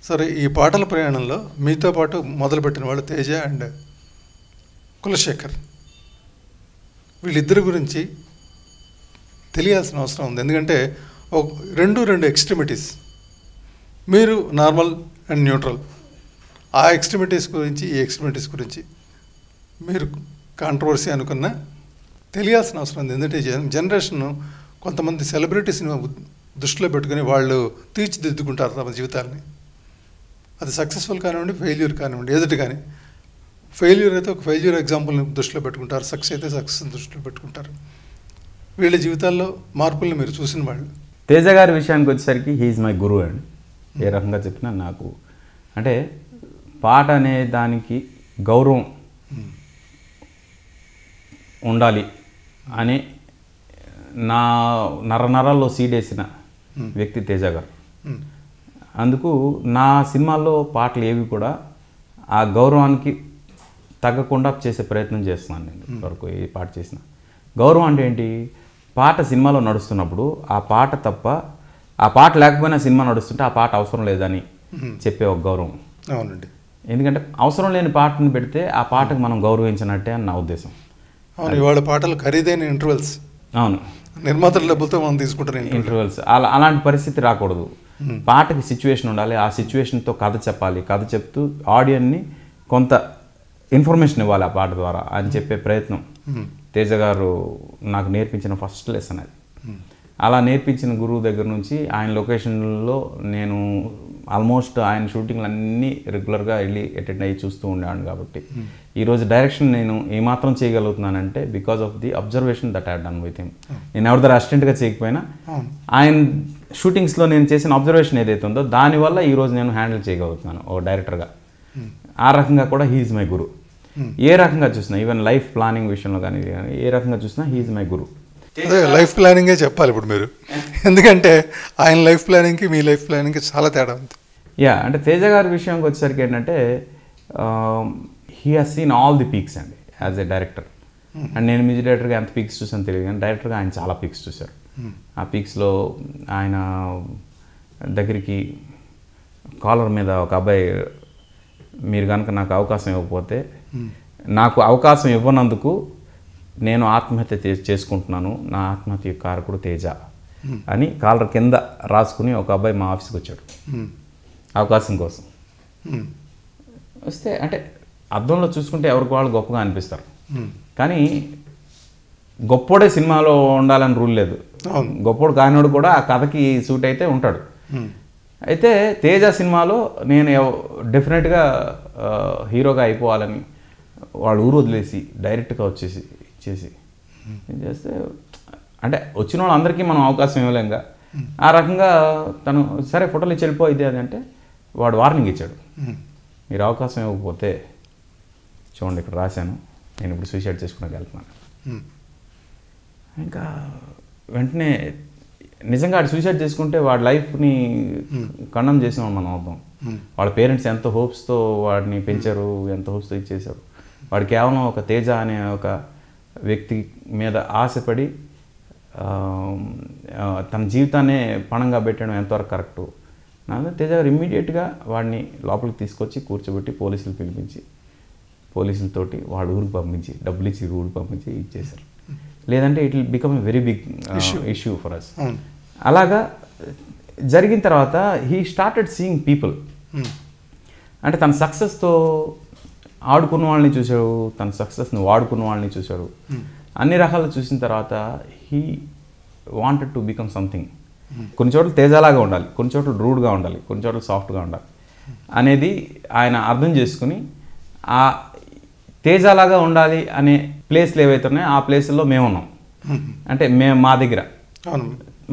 సరే, ఈ పాటల ప్రయాణంలో మీతో పాటు మొదలుపెట్టిన వాళ్ళు తేజ అండ్ కులశేఖర్, వీళ్ళిద్దరి గురించి తెలియాల్సిన అవసరం ఉంది. ఎందుకంటే రెండు ఎక్స్ట్రీమిటీస్, మీరు నార్మల్ అండ్ న్యూట్రల్. ఆ ఎక్స్ట్రీమిటీస్ గురించి ఈ ఎక్స్ట్రీమిటీస్ గురించి మీరు కాంట్రవర్సీ అనుకున్నా తెలియాల్సిన అవసరం ఉంది. ఎందుకంటే జనరేషన్ కొంతమంది సెలబ్రిటీస్ని దృష్టిలో పెట్టుకుని వాళ్ళు తీర్చిదిద్దుకుంటారు తమ జీవితాలని. అది సక్సెస్ఫుల్ కానివ్వండి, ఫెయిల్యూర్ కానివ్వండి, ఎదుటి కానీ. ఫెయిల్యూర్ అయితే ఒక ఫెయిల్యూర్ ఎగ్జాంపుల్ని దృష్టిలో పెట్టుకుంటారు, సక్సెస్ అయితే సక్సెస్ని దృష్టిలో పెట్టుకుంటారు. వీళ్ళ జీవితాల్లో మార్పుల్ని మీరు చూసిన వాళ్ళు. తేజ గారి విషయానికి వచ్చేసరికి హీఈస్ మై గురువు అండి. ఏ రకంగా చెప్పినా నాకు అంటే పాట అనే దానికి గౌరవం ఉండాలి అని నా నరనరాల్లో సీడేసిన వ్యక్తి తేజ గారు. అందుకు నా సినిమాల్లో పాటలు ఏవి కూడా ఆ గౌరవానికి తగ్గకుండా చేసే ప్రయత్నం చేస్తున్నాను. నేను వరకు ఏ పాట చేసిన గౌరవం అంటే ఏంటి, పాట సినిమాలో నడుస్తున్నప్పుడు ఆ పాట తప్ప, ఆ పాట లేకపోయినా సినిమా నడుస్తుంటే ఆ పాట అవసరం లేదని చెప్పే ఒక గౌరవం. అవునండి. ఎందుకంటే అవసరం లేని పాటను పెడితే ఆ పాటకు మనం గౌరవించినట్టే అని నా ఉద్దేశం. అవును, ఇవాళ పాటలు ఖరీదైన ఇంటర్వెల్స్. అవును, నిర్మాతల డబ్బులతో మనం తీసుకుంటున్న ఇంటర్వెల్స్. అలాంటి పరిస్థితి రాకూడదు. పాటకి సిచ్యువేషన్ ఉండాలి, ఆ సిచ్యువేషన్తో కథ చెప్పాలి, కథ చెప్తూ ఆడియన్ని కొంత ఇన్ఫర్మేషన్ ఇవ్వాలి ఆ పాట ద్వారా అని చెప్పే ప్రయత్నం తేజ గారు నాకు నేర్పించిన ఫస్ట్ లెసన్ అది. అలా నేర్పించిన గురువు దగ్గర నుంచి ఆయన లొకేషన్లో నేను ఆల్మోస్ట్ ఆయన షూటింగ్లు అన్నీ రెగ్యులర్గా వెళ్ళి అటెండ్ అయ్యి చూస్తూ ఉండేవాడిని. కాబట్టి ఈరోజు డైరెక్షన్ నేను ఏమాత్రం చేయగలుగుతున్నానంటే because of the observation that I done with him. నేను ఎవరి దగ్గర అసిస్టెంట్గా చేయకపోయినా ఆయన షూటింగ్స్లో నేను చేసిన అబ్జర్వేషన్ ఏదైతే ఉందో దానివల్ల ఈరోజు నేను హ్యాండిల్ చేయగలుగుతున్నాను ఓ డైరెక్టర్గా. ఆ రకంగా కూడా హీఈస్ మై గురు. ఏ రకంగా చూసినా, ఈవెన్ లైఫ్ ప్లానింగ్ విషయంలో కానీ ఏ రకంగా చూసినా హీఈస్ మై గురు. అదే లైఫ్ ప్లానింగే చెప్పాలి ఇప్పుడు మీరు, ఎందుకంటే ఆయన లైఫ్ ప్లానింగ్కి మీ లైఫ్ ప్లానింగ్కి చాలా తేడా ఉంది. యా, అంటే తేజ గారి విషయానికి వచ్చేసరికి ఏంటంటే he has seen all the peaks అండి యాజ్ ఎ డైరెక్టర్. అండ్ నేను మ్యూజిక్ డైరెక్టర్గా ఎంత పీక్స్ చూసాను తెలియదు, కానీ డైరెక్టర్గా ఆయన చాలా పీక్స్ చూశారు. ఆ పీక్స్లో ఆయన దగ్గరికి కాలర్ మీద ఒక అబ్బాయి, మీరు కనుక నాకు అవకాశం ఇవ్వకపోతే, నాకు అవకాశం ఇవ్వనందుకు నేను ఆత్మహత్య చేసుకుంటున్నాను, నా ఆత్మహత్య కారకుడు తేజ అని కాలర్ కింద రాసుకుని ఒక అబ్బాయి మా ఆఫీస్కి వచ్చాడు అవకాశం కోసం. వస్తే అంటే అద్దంలో చూసుకుంటే ఎవరికి వాళ్ళు గొప్పగా అనిపిస్తారు, కానీ గొప్పోడే సినిమాలో ఉండాలని రూల్ లేదు. గొప్పోడు కానివాడు కూడా ఆ కథకి సూట్ అయితే ఉంటాడు. అయితే తేజ సినిమాలో నేను డెఫినెట్గా హీరోగా అయిపోవాలని వాళ్ళు ఊరు వదిలేసి డైరెక్ట్గా ఇచ్చేసి చేస్తే, అంటే వచ్చిన వాళ్ళందరికీ మనం అవకాశం ఇవ్వలేంగా. ఆ రకంగా తను సరే ఫోటోలు ఇచ్చి వెళ్ళిపో ఇది అది అంటే వాడు వార్నింగ్ ఇచ్చాడు, మీరు అవకాశం ఇవ్వకపోతే చూడండి ఇక్కడ రాశాను, నేను ఇప్పుడు సూసైడ్ చేసుకుని వెళ్తున్నాను. ఇంకా వెంటనే నిజంగా వాడు సూసైడ్ చేసుకుంటే వాడి లైఫ్ని కండమ్ చేసిన మనం అవుతాం. వాళ్ళ పేరెంట్స్ ఎంత హోప్స్తో వాడిని పెంచారు, ఎంత హోప్స్తో ఇచ్చేశారు. వాడు కేవలం ఒక తేజ అనే ఒక వ్యక్తి మీద ఆశపడి తన జీవితాన్నే పణంగా పెట్టడం ఎంతవరకు కరెక్టు. నా తేజ గారు ఇమ్మీడియట్గా వాడిని లోపలికి తీసుకొచ్చి కూర్చోబెట్టి పోలీసులు పిలిపించి పోలీసులతోటి వాడు ఊరికి పంపించి డబ్బులు ఇచ్చి ఊరికి పంపించి ఇచ్చేశారు. లేదంటే it will become a very big issue for us. అలాగా జరిగిన తర్వాత హీ స్టార్టెడ్ సీయింగ్ పీపుల్. అంటే తన సక్సెస్తో ఆడుకున్న వాళ్ళని చూశాడు, తన సక్సెస్ని వాడుకున్న వాళ్ళని చూశాడు. అన్ని రకాలు చూసిన తర్వాత he wanted to become something. కొన్ని చోట్ల తేజలాగా ఉండాలి, కొన్ని చోట్ల రూడ్గా ఉండాలి, కొన్ని చోట్ల సాఫ్ట్గా ఉండాలి అనేది ఆయన అర్థం చేసుకుని ఆ తేజలాగా ఉండాలి అనే ప్లేస్లు ఏవైతే ఉన్నాయో ఆ ప్లేసుల్లో మేము ఉన్నాం. అంటే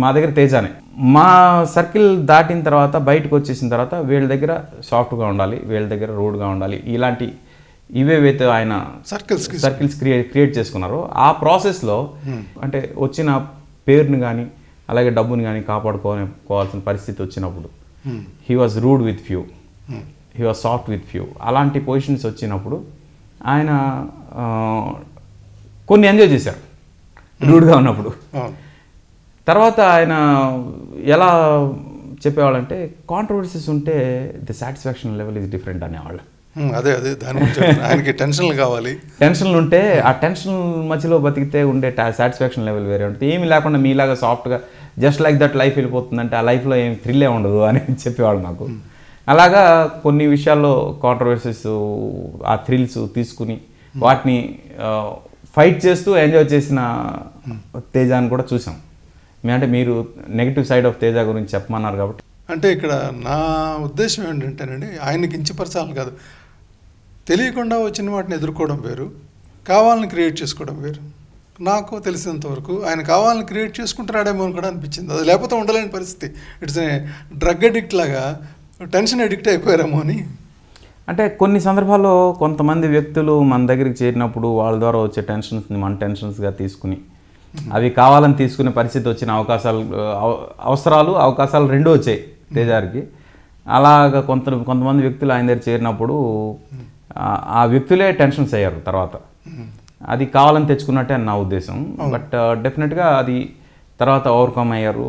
మా దగ్గర తేజానే. మా సర్కిల్ దాటిన తర్వాత బయటకు వచ్చేసిన తర్వాత వీళ్ళ దగ్గర సాఫ్ట్గా ఉండాలి, వీళ్ళ దగ్గర రూడ్గా ఉండాలి, ఇలాంటి ఇవేవైతే ఆయన సర్కిల్స్ క్రియేట్ చేసుకున్నారో ఆ ప్రాసెస్లో అంటే వచ్చిన పేరుని కానీ అలాగే డబ్బుని కానీ కాపాడుకోవాల్సిన పరిస్థితి వచ్చినప్పుడు he was rude with few, he was soft with few. అలాంటి పొజిషన్స్ వచ్చినప్పుడు ఆయన కొన్ని ఎంజాయ్ చేశారు రూడ్గా ఉన్నప్పుడు. తర్వాత ఆయన ఎలా చెప్పేవాళ్ళంటే కాంట్రవర్సీస్ ఉంటే the satisfaction level is different అనేవాళ్ళు. అదే దాని గురించి చెప్తున్నా. ఆయనకి టెన్షన్లు కావాలి. టెన్షన్లు ఉంటే ఆ టెన్షన్ మధ్యలో బతికితే ఉండే సాటిస్ఫాక్షన్ లెవెల్ వేరే ఉంటుంది. ఏమి లేకుండా మీలాగా సాఫ్ట్గా జస్ట్ లైక్ దట్ లైఫ్ వెళ్ళిపోతుందంటే ఆ లైఫ్లో ఏం థ్రిల్లే ఉండదు అని చెప్పేవాళ్ళు నాకు. అలాగా కొన్ని విషయాల్లో కాంట్రవర్సీస్ ఆ థ్రిల్స్ తీసుకుని వాటిని ఫైట్ చేస్తూ ఎంజాయ్ చేసిన తేజాని కూడా చూసాం. అంటే మీరు నెగిటివ్ సైడ్ ఆఫ్ తేజ గురించి చెప్పమన్నారు కాబట్టి. అంటే ఇక్కడ నా ఉద్దేశం ఏంటంటేనండి, ఆయనకి కించపరచాలని కాదు, తెలియకుండా వచ్చిన వాటిని ఎదుర్కోవడం వేరు, కావాలని క్రియేట్ చేసుకోవడం వేరు. నాకు తెలిసినంతవరకు ఆయన కావాలని క్రియేట్ చేసుకుంటున్నాడేమో అని కూడా అనిపించింది. అది లేకపోతే ఉండలేని పరిస్థితి. ఇట్స్ ఏ డ్రగ్ అడిక్ట్ లాగా టెన్షన్ అడిక్ట్ అయిపోయారేమో అని. అంటే కొన్ని సందర్భాల్లో కొంతమంది వ్యక్తులు మన దగ్గరికి చేరినప్పుడు వాళ్ళ ద్వారా వచ్చే టెన్షన్స్ని మన టెన్షన్స్గా తీసుకుని అవి కావాలని తీసుకునే పరిస్థితి వచ్చిన అవసరాలు రెండూ వచ్చాయి తేజారికి. అలాగ కొంతమంది వ్యక్తులు ఆయన దగ్గర చేరినప్పుడు ఆ వ్యక్తులే టెన్షన్స్ అయ్యారు తర్వాత. అది కావాలని తెచ్చుకున్నట్టే అని నా ఉద్దేశం. బట్ డెఫినెట్గా అది తర్వాత ఓవర్కమ్ అయ్యారు.